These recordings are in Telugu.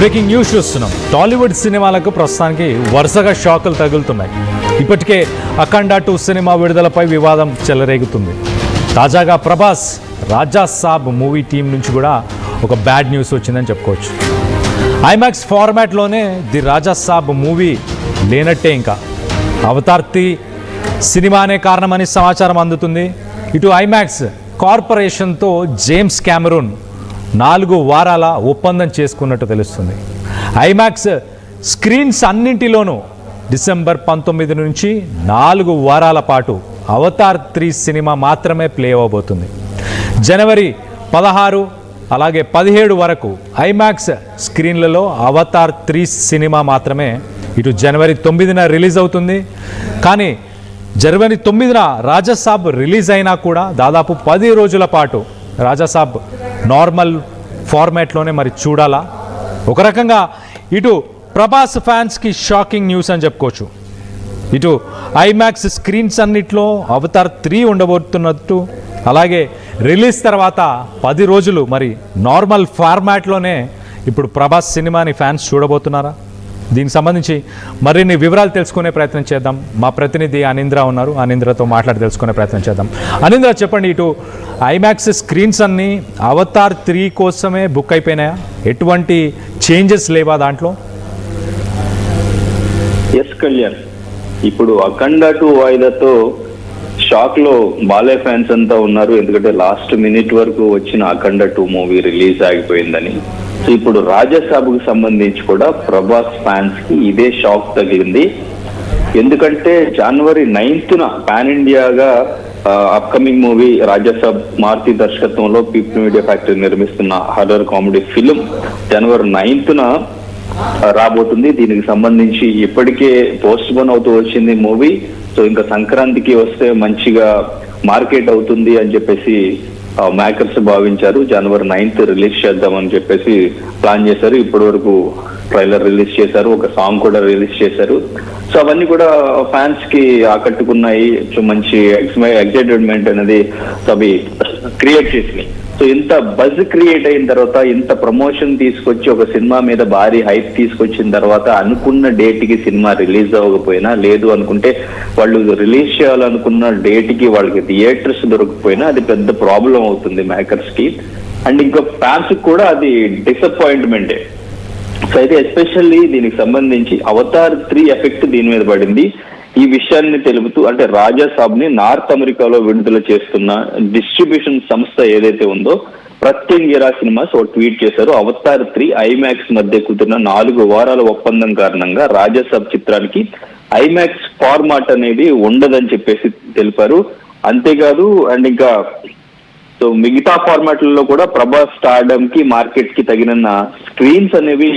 బ్రేకింగ్ న్యూస్ చూస్తున్నాం. టాలీవుడ్ సినిమాలకు ప్రస్తుతానికి వరుసగా షాకులు తగులుతున్నాయి. ఇప్పటికే అఖండ 2 సినిమా విడుదలపై వివాదం చెలరేగుతుంది. తాజాగా ప్రభాస్ రాజా సాబ్ మూవీ టీం నుంచి కూడా ఒక బ్యాడ్ న్యూస్ వచ్చిందని చెప్పుకోవచ్చు. ఐమాక్స్ ఫార్మాట్లోనే ది రాజా సాబ్ మూవీ లేనట్టే. ఇంకా అవతార్ 3 సినిమానే కారణమని సమాచారం అందుతుంది. ఇటు ఐమాక్స్ కార్పొరేషన్తో జేమ్స్ కెమెరూన్ 4 వారాల ఒప్పందం చేసుకున్నట్టు తెలుస్తుంది. ఐమాక్స్ స్క్రీన్స్ అన్నింటిలోనూ డిసెంబర్ 19 నుంచి 4 వారాల పాటు అవతార్ 3 సినిమా మాత్రమే ప్లే అవ్వబోతుంది. జనవరి 16 అలాగే 17 వరకు ఐమాక్స్ స్క్రీన్లలో అవతార్ 3 సినిమా మాత్రమే ఇటు జనవరి 9న రిలీజ్ అవుతుంది. కానీ జనవరి 9న రాజాసాబ్ రిలీజ్ అయినా కూడా దాదాపు 10 రోజుల పాటు రాజాసాబ్ నార్మల్ ఫార్మాట్లోనే మరి చూడాలా. ఒక రకంగా ఇటు ప్రభాస్ ఫ్యాన్స్కి షాకింగ్ న్యూస్ అని చెప్పుకోవచ్చు. ఇటు ఐమాక్స్ స్క్రీన్స్ అన్నిట్లో అవతార్ 3 ఉండబోతున్నట్టు, అలాగే రిలీజ్ తర్వాత 10 రోజులు మరి నార్మల్ ఫార్మాట్లోనే ఇప్పుడు ప్రభాస్ సినిమాని ఫ్యాన్స్ చూడబోతున్నారా? దీనికి సంబంధించి మరిన్ని వివరాలు తెలుసుకునే ప్రయత్నం చేద్దాం. మా ప్రతినిధి అనింద్ర ఉన్నారు, అనింద్రతో మాట్లాడి తెలుసుకునే ప్రయత్నం చేద్దాం. అనింద్ర, చెప్పండి, ఇటు ఐమాక్స్ స్క్రీన్స్ అన్నీ అవతార్ 3 కోసమే బుక్ అయిపోయినాయా? ఎటువంటి చేంజెస్ లేవా దాంట్లో? ఎస్ కళ్యాణ్, ఇప్పుడు అఖండ 2 వాయిదాతో షాక్ లో బాలయ్య ఫ్యాన్స్ అంతా ఉన్నారు. ఎందుకంటే లాస్ట్ మినిట్ వరకు వచ్చిన అఖండ 2 మూవీ రిలీజ్ ఆగిపోయిందని. సో ఇప్పుడు రాజాసాబ్కు సంబంధించి కూడా ప్రభాస్ ఫ్యాన్స్ కి ఇదే షాక్ తగిలింది. ఎందుకంటే జనవరి 9న పాన్ ఇండియాగా అప్కమింగ్ మూవీ రాజాసాబ్ మారుతి దర్శకత్వంలో పీపుల్ మీడియా ఫ్యాక్టరీ నిర్మిస్తున్న హర్రర్ కామెడీ ఫిలిం జనవరి 9న రాబోతుంది. దీనికి సంబంధించి ఇప్పటికే పోస్ట్ పోన్ అవుతూ వచ్చింది మూవీ. సో ఇంకా సంక్రాంతికి వస్తే మంచిగా మార్కెట్ అవుతుంది అని చెప్పేసి మేకర్స్ భావించారు. జనవరి 9th రిలీజ్ చేద్దామని చెప్పేసి ప్లాన్ చేశారు. ఇప్పటి వరకు ట్రైలర్ రిలీజ్ చేశారు, ఒక సాంగ్ కూడా రిలీజ్ చేశారు. సో అవన్నీ కూడా ఫ్యాన్స్ కి ఆకట్టుకున్నాయి. సో మంచి ఎక్సైటెడ్మెంట్ అనేది అవి క్రియేట్ చేసినాయి. సో ఇంత బజ్ క్రియేట్ అయిన తర్వాత, ఇంత ప్రమోషన్ తీసుకొచ్చి ఒక సినిమా మీద భారీ హైప్ తీసుకొచ్చిన తర్వాత అనుకున్న డేట్ కి సినిమా రిలీజ్ అవ్వకపోయినా, లేదు అనుకుంటే వాళ్ళు రిలీజ్ చేయాలనుకున్న డేట్ కి వాళ్ళకి థియేటర్స్ దొరకకపోయినా అది పెద్ద ప్రాబ్లం అవుతుంది మేకర్స్ కి. అండ్ ఇంకా ఫ్యాన్స్ కూడా అది డిసప్పాయింట్మెంటే. సో అయితే ఎస్పెషల్లీ దీనికి సంబంధించి అవతార్ 3 ఎఫెక్ట్ దీని మీద పడింది. ఈ విషయాన్ని తెలుపుతూ, అంటే రాజాసాబ్ ని నార్త్ అమెరికాలో విడుదల చేస్తున్న డిస్ట్రిబ్యూషన్ సంస్థ ఏదైతే ఉందో ప్రత్యంగిరా సినిమాస్ ఒక ట్వీట్ చేశారు. అవతార్ 3 ఐమాక్స్ మధ్య కుదిరిన 4 వారాల ఒప్పందం కారణంగా రాజాసాబ్ చిత్రానికి ఐమాక్స్ ఫార్మాట్ అనేది ఉండదని చెప్పేసి తెలిపారు. అంతేకాదు, అండ్ ఇంకా సో మిగతా ఫార్మాట్లలో కూడా ప్రభాస్ స్టార్డమ్ కి మార్కెట్ కి తగిన స్క్రీన్స్ అనేవి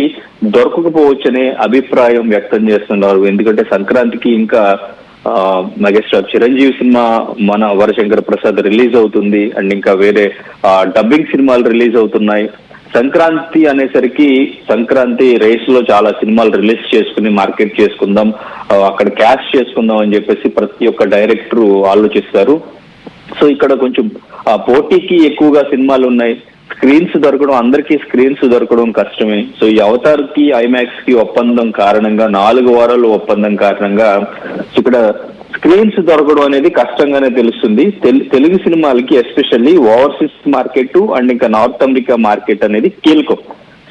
దొరకకపోవచ్చనే అభిప్రాయం వ్యక్తం చేస్తున్నారు. ఎందుకంటే సంక్రాంతికి ఇంకా మెగాస్టార్ చిరంజీవి సినిమా మన వరశంకర ప్రసాద్ రిలీజ్ అవుతుంది. అండ్ ఇంకా వేరే డబ్బింగ్ సినిమాలు రిలీజ్ అవుతున్నాయి. సంక్రాంతి అనేసరికి సంక్రాంతి రేస్ లో చాలా సినిమాలు రిలీజ్ చేసుకుని మార్కెట్ చేసుకుందాం, అక్కడ క్యాష్ చేసుకుందాం అని చెప్పేసి ప్రతి ఒక్క డైరెక్టర్ ఆలోచిస్తారు. సో ఇక్కడ కొంచెం పోటీకి ఎక్కువగా సినిమాలు ఉన్నాయి. స్క్రీన్స్ దొరకడం, అందరికీ స్క్రీన్స్ దొరకడం కష్టమే. సో ఈ అవతార్ కి ఐమాక్స్ కి ఒప్పందం కారణంగా, 4 వారాల ఒప్పందం కారణంగా ఇక్కడ స్క్రీన్స్ దొరకడం అనేది కష్టంగానే తెలుస్తుంది. తెలుగు సినిమాలకి ఎస్పెషల్లీ ఓవర్సీస్ మార్కెట్ అండ్ ఇంకా నార్త్ అమెరికా మార్కెట్ అనేది కీలకం.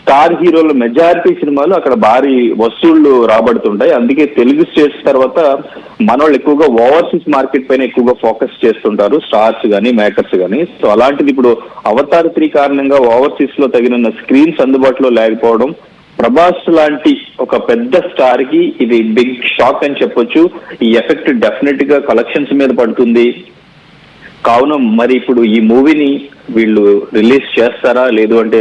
స్టార్ హీరోల మెజారిటీ సినిమాలు అక్కడ భారీ వసూళ్లు రాబడుతుంటాయి. అందుకే తెలుగు స్టేట్స్ తర్వాత మనోళ్ళు ఎక్కువగా ఓవర్సీస్ మార్కెట్ పైన ఎక్కువగా ఫోకస్ చేస్తుంటారు, స్టార్స్ కానీ మేకర్స్ కానీ. సో అలాంటిది ఇప్పుడు అవతార్ 3 కారణంగా ఓవర్సీస్ లో తగిన స్క్రీన్స్ అందుబాటులో లేకపోవడం ప్రభాస్ లాంటి ఒక పెద్ద స్టార్ కి ఇది బిగ్ షాక్ అని చెప్పొచ్చు. ఈ ఎఫెక్ట్ డెఫినెట్ గా కలెక్షన్స్ మీద పడుతుంది. కావున మరి ఇప్పుడు ఈ మూవీని వీళ్ళు రిలీజ్ చేస్తారా, లేదు అంటే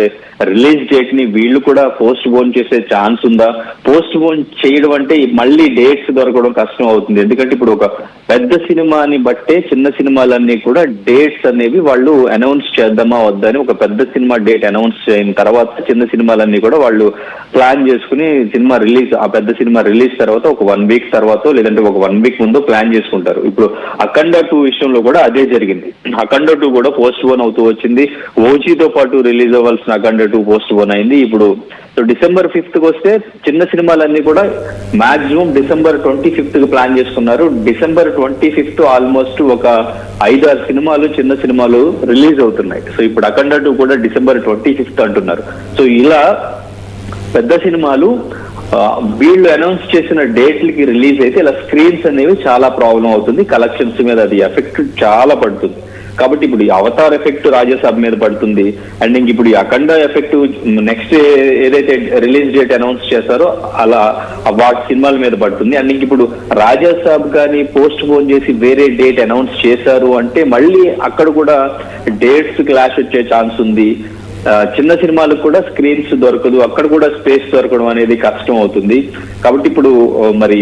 రిలీజ్ డేట్ ని వీళ్ళు కూడా పోస్ట్ పోన్ చేసే ఛాన్స్ ఉందా? పోస్ట్ పోన్ చేయడం అంటే మళ్ళీ డేట్స్ దొరకడం కష్టం అవుతుంది. ఎందుకంటే ఇప్పుడు ఒక పెద్ద సినిమాని బట్టే చిన్న సినిమాలన్నీ కూడా డేట్స్ అనేవి వాళ్ళు అనౌన్స్ చేద్దామా వద్దా అని, ఒక పెద్ద సినిమా డేట్ అనౌన్స్ అయిన తర్వాత చిన్న సినిమాలన్నీ కూడా వాళ్ళు ప్లాన్ చేసుకుని సినిమా రిలీజ్, ఆ పెద్ద సినిమా రిలీజ్ తర్వాత ఒక 1 వీక్ తర్వాత లేదంటే ఒక 1 వీక్ ముందు ప్లాన్ చేసుకుంటారు. ఇప్పుడు అఖండ 2 విషయంలో కూడా అదే జరిగింది. అఖండ 2 కూడా పోస్ట్ పోన్ అవుతూ వచ్చింది. ఓజీతో పాటు రిలీజ్ అవ్వాల్సిన అఖండ 2 పోస్ట్ పోన్ అయింది. ఇప్పుడు సో December 5th వస్తే చిన్న సినిమాలన్నీ కూడా మాక్సిమం December 25th ప్లాన్ చేసుకున్నారు. December 25th ఆల్మోస్ట్ ఒక 5-6 సినిమాలు చిన్న సినిమాలు రిలీజ్ అవుతున్నాయి. సో ఇప్పుడు అఖండ 2 కూడా December 25th అంటున్నారు. సో ఇలా పెద్ద సినిమాలు వీళ్ళు అనౌన్స్ చేసిన డేట్లకి రిలీజ్ అయితే ఇలా స్క్రీన్స్ అనేవి చాలా ప్రాబ్లం అవుతుంది. కలెక్షన్స్ మీద అది ఎఫెక్ట్ చాలా పడుతుంది. కాబట్టి ఇప్పుడు ఈ అవతార్ ఎఫెక్ట్ రాజాసాబ్ మీద పడుతుంది. అండ్ ఇంక ఇప్పుడు ఈ అఖండ ఎఫెక్ట్ నెక్స్ట్ ఏదైతే రిలీజ్ డేట్ అనౌన్స్ చేస్తారో అలా వాటి సినిమాల మీద పడుతుంది. అండ్ ఇంక ఇప్పుడు రాజాసాబ్ కానీ పోస్ట్ పోన్ చేసి వేరే డేట్ అనౌన్స్ చేశారు అంటే మళ్ళీ అక్కడ కూడా డేట్స్ క్లాష్ వచ్చే ఛాన్స్ ఉంది. చిన్న సినిమాలకు కూడా స్క్రీన్స్ దొరకదు, అక్కడ కూడా స్పేస్ దొరకడం అనేది కష్టం అవుతుంది. కాబట్టి ఇప్పుడు మరి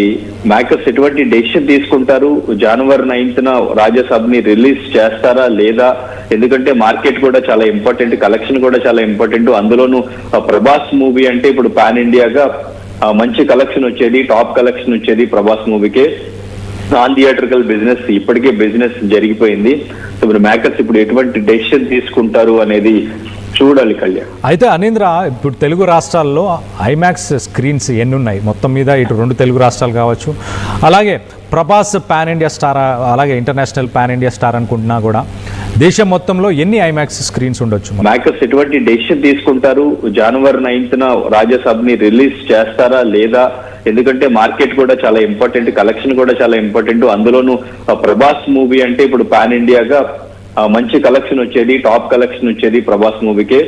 మేకర్స్ ఎటువంటి డెసిషన్ తీసుకుంటారు, January 9th రాజాసాబ్ ని రిలీజ్ చేస్తారా లేదా? ఎందుకంటే మార్కెట్ కూడా చాలా ఇంపార్టెంట్, కలెక్షన్ కూడా చాలా ఇంపార్టెంట్. అందులోనూ ప్రభాస్ మూవీ అంటే ఇప్పుడు పాన్ ఇండియాగా మంచి కలెక్షన్ వచ్చేది, టాప్ కలెక్షన్ వచ్చేది ప్రభాస్ మూవీకే. నాన్ థియేట్రికల్ బిజినెస్ ఇప్పటికే బిజినెస్ జరిగిపోయింది. సో మరి మేకర్స్ ఇప్పుడు ఎటువంటి డెసిషన్ తీసుకుంటారు అనేది చూడాలి కళ్యాణ్. అయితే అనీంద్ర, ఇప్పుడు తెలుగు రాష్ట్రాల్లో ఐమాక్స్ స్క్రీన్స్ ఎన్ని ఉన్నాయి మొత్తం మీద? ఇటు 2 తెలుగు రాష్ట్రాలు కావచ్చు, అలాగే ప్రభాస్ పాన్ ఇండియా స్టార్, అలాగే ఇంటర్నేషనల్ పాన్ ఇండియా స్టార్ అనుకుంటున్నా కూడా దేశం మొత్తంలో ఎన్ని ఐమాక్స్ స్క్రీన్స్ ఉండొచ్చు? మేకర్స్ ఎటువంటి డెసిషన్ తీసుకుంటారు, January 9th రాజాసాబ్ ని రిలీజ్ చేస్తారా లేదా? ఎందుకంటే మార్కెట్ కూడా చాలా ఇంపార్టెంట్, కలెక్షన్ కూడా చాలా ఇంపార్టెంట్. అందులోనూ ప్రభాస్ మూవీ అంటే ఇప్పుడు పాన్ ఇండియాగా మంచి కలెక్షన్ వచ్చేది, టాప్ కలెక్షన్ వచ్చేది ప్రభాస్ మూవీకే.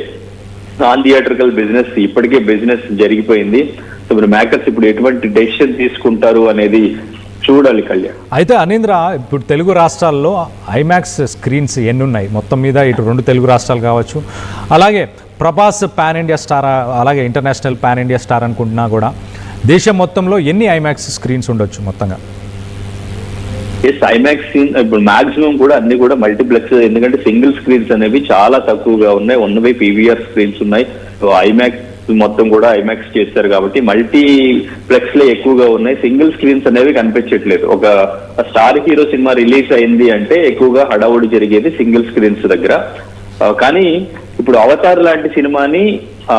నాన్ థియేట్రికల్ బిజినెస్ ఇప్పటికే బిజినెస్ జరిగిపోయింది. సో మరి మేకర్స్ ఇప్పుడు ఎటువంటి డెసిషన్ తీసుకుంటారు అనేది చూడాలి కళ్యాణ్. అయితే అనీంద్ర, ఇప్పుడు తెలుగు రాష్ట్రాల్లో ఐమాక్స్ స్క్రీన్స్ ఎన్ని ఉన్నాయి మొత్తం మీద? ఇటు 2 తెలుగు రాష్ట్రాలు కావచ్చు, అలాగే ప్రభాస్ పాన్ ఇండియా స్టార్, అలాగే ఇంటర్నేషనల్ పాన్ ఇండియా స్టార్ అనుకుంటున్నా కూడా దేశం మొత్తంలో ఎన్ని ఐమాక్స్ స్క్రీన్స్ ఉండొచ్చు మొత్తంగా? ఐమాక్స్ ఇప్పుడు మాక్సిమం కూడా అన్ని కూడా మల్టీప్లెక్స్, ఎందుకంటే సింగిల్ స్క్రీన్స్ అనేవి చాలా తక్కువగా ఉన్నాయి. ఉన్నవి PVR స్క్రీన్స్ ఉన్నాయి. ఐమాక్స్ మొత్తం కూడా ఐమాక్స్ చేస్తారు కాబట్టి మల్టీప్లెక్స్ లో ఎక్కువగా ఉన్నాయి. సింగిల్ స్క్రీన్స్ అనేవి కనిపించట్లేదు. ఒక స్టార్ హీరో సినిమా రిలీజ్ అయింది అంటే ఎక్కువగా హడావుడి జరిగేది సింగిల్ స్క్రీన్స్ దగ్గర. కానీ ఇప్పుడు అవతార్ లాంటి సినిమాని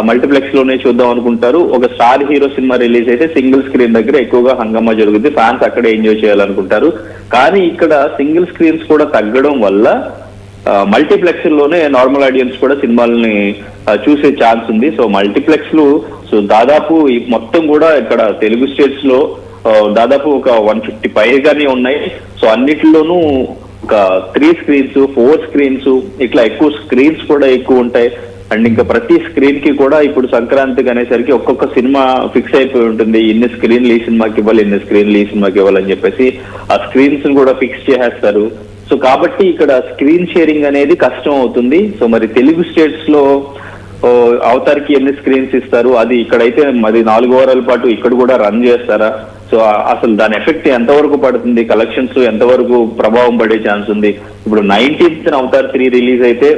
మల్టీప్లెక్స్ లోనే చూద్దాం అనుకుంటారు. ఒక స్టార్ హీరో సినిమా రిలీజ్ అయితే సింగిల్ స్క్రీన్ దగ్గర ఎక్కువగా హంగామా జరుగుతుంది, ఫ్యాన్స్ అక్కడే ఎంజాయ్ చేయాలనుకుంటారు. కానీ ఇక్కడ సింగిల్ స్క్రీన్స్ కూడా తగ్గడం వల్ల మల్టీప్లెక్స్ లోనే నార్మల్ ఆడియన్స్ కూడా సినిమాలని చూసే ఛాన్స్ ఉంది. సో మల్టీప్లెక్స్ లు సో దాదాపు మొత్తం కూడా ఇక్కడ తెలుగు స్టేట్స్ లో దాదాపు ఒక 150 పైగానే ఉన్నాయి. సో అన్నిటిలోనూ ఒక 3 స్క్రీన్స్ 4 స్క్రీన్స్ ఇట్లా ఎక్కువ స్క్రీన్స్ కూడా ఎక్కువ ఉంటాయి. అండ్ ఇంకా ప్రతి స్క్రీన్ కి కూడా ఇప్పుడు సంక్రాంతికి అనేసరికి ఒక్కొక్క సినిమా ఫిక్స్ అయిపోయి ఉంటుంది. ఇన్ని స్క్రీన్లు ఈ సినిమాకి ఇవ్వాలి, ఇన్ని స్క్రీన్లు ఈ సినిమాకి ఇవ్వాలని చెప్పేసి ఆ స్క్రీన్స్ కూడా ఫిక్స్ చేసేస్తారు. సో కాబట్టి ఇక్కడ స్క్రీన్ షేరింగ్ అనేది కష్టం అవుతుంది. సో మరి తెలుగు స్టేట్స్ లో అవతార్కి ఎన్ని స్క్రీన్స్ ఇస్తారు, అది ఇక్కడైతే మరి 4 వారాల పాటు ఇక్కడ కూడా రన్ చేస్తారా? సో అసలు దాని ఎఫెక్ట్ ఎంతవరకు పడుతుంది, కలెక్షన్స్ ఎంతవరకు ప్రభావం పడే ఛాన్స్ ఉంది? ఇప్పుడు 19th అవతార్ 3 రిలీజ్ అయితే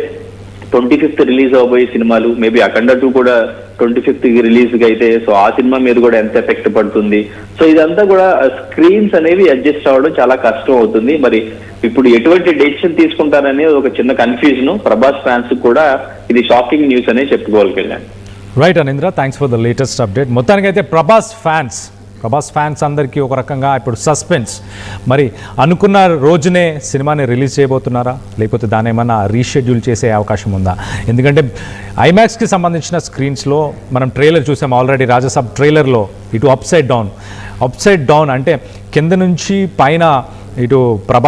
25th రిలీజ్ అవబోయే సినిమాలు, మేబీ అఖండ 2 కూడా 25th రిలీజ్ అయితే సో ఆ సినిమా మీద కూడా ఎంత ఎఫెక్ట్ పడుతుంది? సో ఇదంతా కూడా స్క్రీన్స్ అనేవి అడ్జస్ట్ అవ్వడం చాలా కష్టం అవుతుంది. మరి ఇప్పుడు ఎటువంటి డెసిషన్ తీసుకుంటారనేది ఒక చిన్న కన్ఫ్యూజన్. ప్రభాస్ ఫ్యాన్స్ కూడా ఇది షాకింగ్ న్యూస్ అనే చెప్పుకోవాలి Kalyan. Right Anindra, thanks for the latest update. మొత్తానికైతే ప్రభాస్ ఫ్యాన్స్ అందరికీ ఒక రకంగా ఇప్పుడు సస్పెన్స్. మరి అనుకున్న రోజునే సినిమాని రిలీజ్ చేయబోతున్నారా, లేకపోతే దాన్ని ఏమన్నా రీషెడ్యూల్ చేసే అవకాశం ఉందా? ఎందుకంటే ఐమాక్స్కి సంబంధించిన స్క్రీన్స్లో మనం ట్రైలర్ చూసాం ఆల్రెడీ. రాజాసాబ్ ట్రైలర్లో ఇటు అప్ సైడ్ డౌన్ అంటే కింద నుంచి పైన ఇటు ప్రభాస్